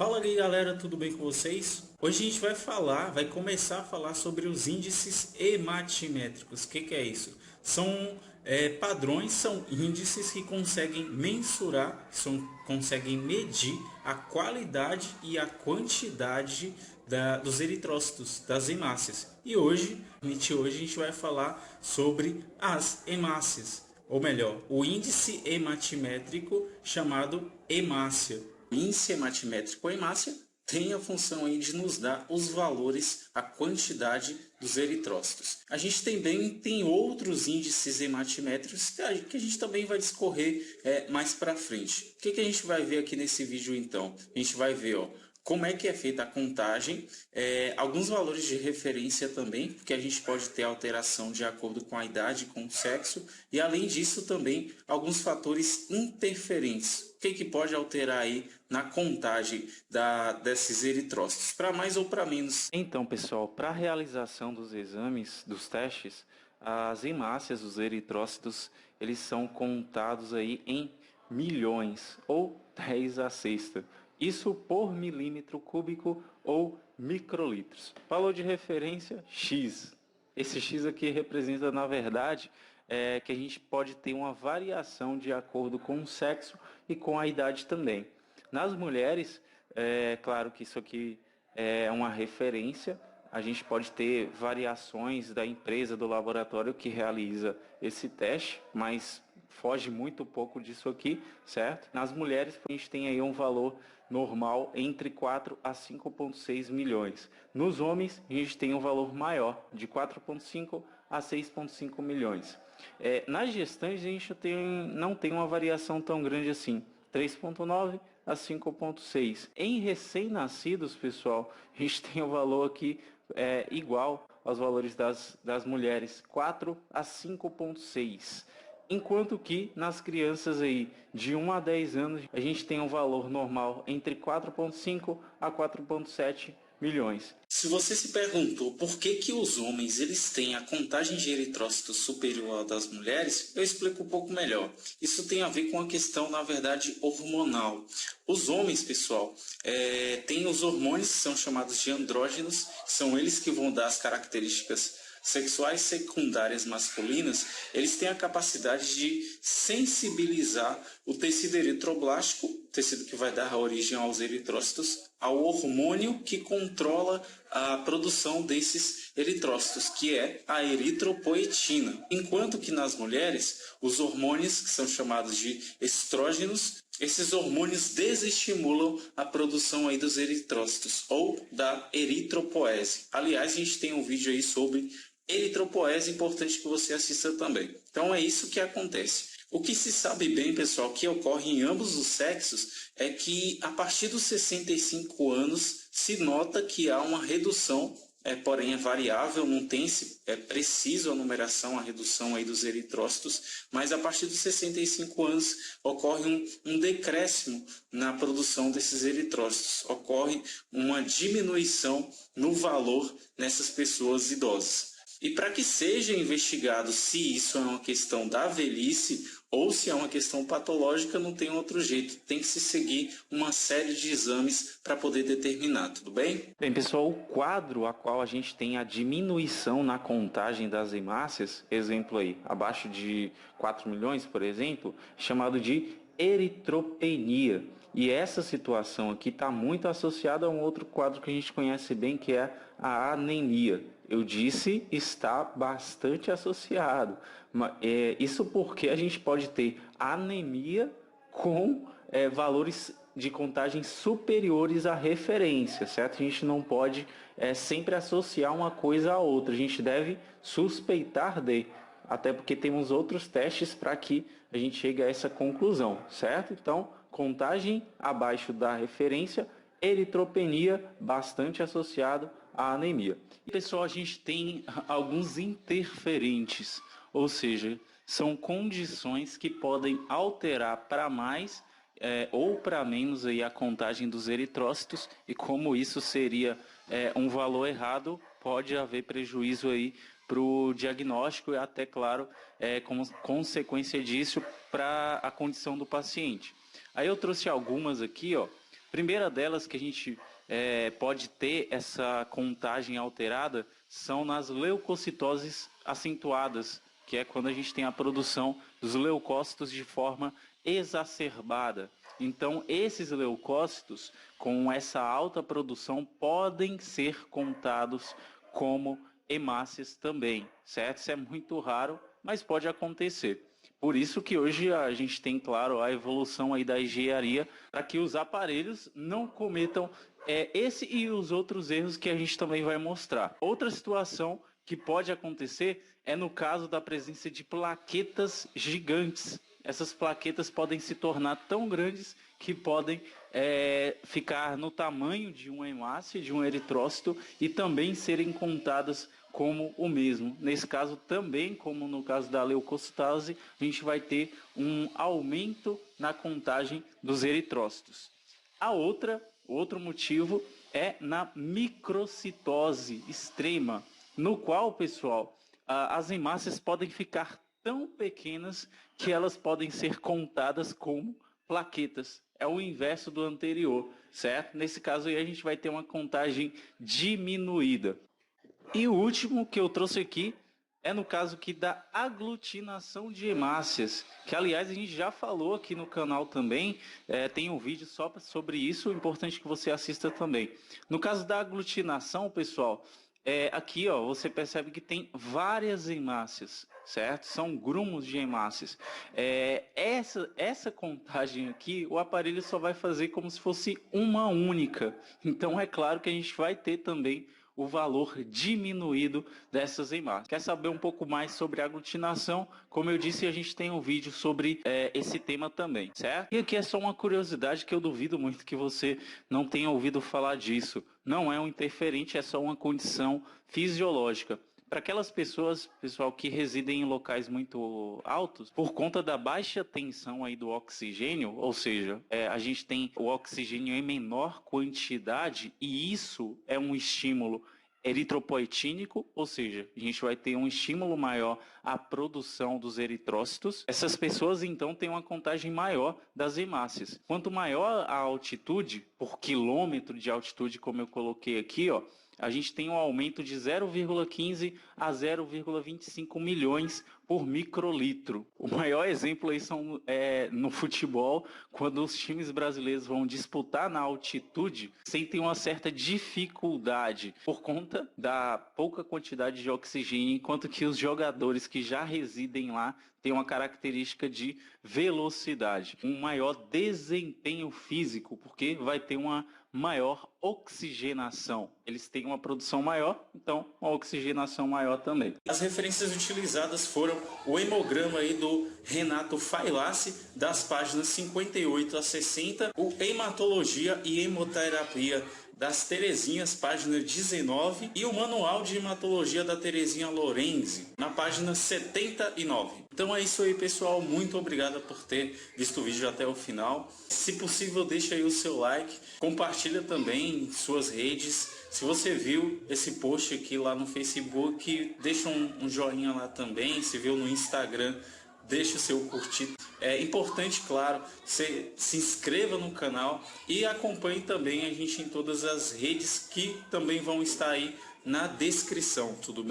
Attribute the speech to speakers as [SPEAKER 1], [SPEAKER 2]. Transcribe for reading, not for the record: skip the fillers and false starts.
[SPEAKER 1] Fala aí galera, tudo bem com vocês? Hoje a gente vai começar a falar sobre os índices hematimétricos. O que é isso? São padrões, são índices que conseguem mensurar, conseguem medir a qualidade e a quantidade dos eritrócitos, das hemácias. E hoje a gente vai falar sobre as hemácias, ou melhor, o índice hematimétrico chamado hemácia. O índice hematimétrico ou hemácia tem a função aí de nos dar os valores, a quantidade dos eritrócitos. A gente também tem outros índices hematimétricos que a gente também vai discorrer mais para frente. O que a gente vai ver aqui nesse vídeo então? A gente vai ver, como é que é feita a contagem, alguns valores de referência também, porque a gente pode ter alteração de acordo com a idade, com o sexo, e além disso também alguns fatores interferentes. O que pode alterar aí na contagem desses eritrócitos, para mais ou para menos?
[SPEAKER 2] Então, pessoal, para a realização dos exames, dos testes, as hemácias, os eritrócitos, eles são contados aí em milhões ou 10 a sexta. Isso por milímetro cúbico ou microlitros. Valor de referência X. Esse X aqui representa, na verdade, que a gente pode ter uma variação de acordo com o sexo e com a idade também. Nas mulheres, claro que isso aqui é uma referência. A gente pode ter variações da empresa, do laboratório que realiza esse teste, mas foge muito pouco disso aqui, certo? Nas mulheres, a gente tem aí um valor normal entre 4 a 5,6 milhões. Nos homens, a gente tem um valor maior, de 4,5 a 6,5 milhões. Nas gestantes, a gente não tem uma variação tão grande assim. 3,9 a 5,6. Em recém-nascidos, pessoal, a gente tem o valor aqui igual aos valores das mulheres, 4 a 5,6. Enquanto que nas crianças aí de 1 a 10 anos, a gente tem um valor normal entre 4,5 a 4,7 milhões.
[SPEAKER 1] Se você se perguntou por que os homens eles têm a contagem de eritrócitos superior à das mulheres, eu explico um pouco melhor. Isso tem a ver com a questão, na verdade, hormonal. Os homens, pessoal, têm os hormônios que são chamados de andrógenos, são eles que vão dar as características sexuais secundárias masculinas. Eles têm a capacidade de sensibilizar o tecido eritroblástico, tecido que vai dar origem aos eritrócitos, ao hormônio que controla a produção desses eritrócitos, que é a eritropoetina. Enquanto que nas mulheres, os hormônios que são chamados de estrógenos, esses hormônios desestimulam a produção aí dos eritrócitos ou da eritropoese. Aliás, a gente tem um vídeo aí sobre eritropoese, importante que você assista também. Então é isso que acontece. O que se sabe bem, pessoal, que ocorre em ambos os sexos é que a partir dos 65 anos se nota que há uma redução, porém é variável, não tem preciso a numeração, a redução aí dos eritrócitos, mas a partir dos 65 anos ocorre um decréscimo na produção desses eritrócitos, ocorre uma diminuição no valor nessas pessoas idosas. E para que seja investigado se isso é uma questão da velhice ou se é uma questão patológica, não tem outro jeito. Tem que se seguir uma série de exames para poder determinar, tudo bem?
[SPEAKER 2] Bem, pessoal, o quadro a qual a gente tem a diminuição na contagem das hemácias, exemplo aí, abaixo de 4 milhões, por exemplo, chamado de eritropenia. E essa situação aqui está muito associada a um outro quadro que a gente conhece bem, que é a anemia. Eu disse está bastante associado. Isso porque a gente pode ter anemia com valores de contagem superiores à referência, certo? A gente não pode sempre associar uma coisa a outra. A gente deve suspeitar até porque temos outros testes para que a gente chegue a essa conclusão, certo? Então, contagem abaixo da referência, eritropenia bastante associado à anemia. E, pessoal, a gente tem alguns interferentes, ou seja, são condições que podem alterar para mais ou para menos aí a contagem dos eritrócitos, e como isso seria um valor errado, pode haver prejuízo aí para o diagnóstico e até, claro, como consequência disso, para a condição do paciente. Aí eu trouxe algumas aqui, Primeira delas que a gente pode ter essa contagem alterada são nas leucocitoses acentuadas, que é quando a gente tem a produção dos leucócitos de forma exacerbada. Então, esses leucócitos, com essa alta produção, podem ser contados como hemácias também, certo? Isso é muito raro, mas pode acontecer. Por isso que hoje a gente tem, claro, a evolução aí da engenharia para que os aparelhos não cometam esse e os outros erros que a gente também vai mostrar. Outra situação que pode acontecer é no caso da presença de plaquetas gigantes. Essas plaquetas podem se tornar tão grandes que podem ficar no tamanho de uma hemácia, de um eritrócito, e também serem contadas como o mesmo. Nesse caso também, como no caso da leucocitose, a gente vai ter um aumento na contagem dos eritrócitos. Outro motivo é na microcitose extrema, no qual, pessoal, as hemácias podem ficar tão pequenas que elas podem ser contadas como plaquetas. É o inverso do anterior, certo? Nesse caso aí a gente vai ter uma contagem diminuída. E o último que eu trouxe aqui é no caso aqui da aglutinação de hemácias, que aliás a gente já falou aqui no canal também, tem um vídeo só sobre isso, importante que você assista também. No caso da aglutinação, pessoal, aqui ó, você percebe que tem várias hemácias, certo? São grumos de hemácias. Essa contagem aqui, o aparelho só vai fazer como se fosse uma única. Então é claro que a gente vai ter também o valor diminuído dessas hemácias. Quer saber um pouco mais sobre aglutinação? Como eu disse, a gente tem um vídeo sobre esse tema também, certo? E aqui é só uma curiosidade que eu duvido muito que você não tenha ouvido falar disso. Não é um interferente, é só uma condição fisiológica. Para aquelas pessoas, pessoal, que residem em locais muito altos, por conta da baixa tensão aí do oxigênio, ou seja, a gente tem o oxigênio em menor quantidade e isso é um estímulo eritropoetínico, ou seja, a gente vai ter um estímulo maior à produção dos eritrócitos. Essas pessoas, então, têm uma contagem maior das hemácias. Quanto maior a altitude, por quilômetro de altitude, como eu coloquei aqui, ó, a gente tem um aumento de 0,15 a 0,25 milhões por microlitro. O maior exemplo aí são no futebol, quando os times brasileiros vão disputar na altitude, sentem uma certa dificuldade por conta da pouca quantidade de oxigênio, enquanto que os jogadores que já residem lá têm uma característica de velocidade, um maior desempenho físico, porque vai ter uma maior oxigenação. Eles têm uma produção maior, então uma oxigenação maior também.
[SPEAKER 1] As referências utilizadas foram o hemograma aí do Renato Failassi, das páginas 58 a 60, o Hematologia e Hemoterapia das Terezinhas, página 19, e o Manual de Hematologia da Terezinha Lorenzi, na página 79. Então é isso aí, pessoal. Muito obrigado por ter visto o vídeo até o final. Se possível, deixa aí o seu like, compartilha também em suas redes. Se você viu esse post aqui lá no Facebook, deixa um joinha lá também. Se viu no Instagram, deixa o seu curtir. É importante, claro, você se inscreva no canal e acompanhe também a gente em todas as redes que também vão estar aí na descrição, tudo bem?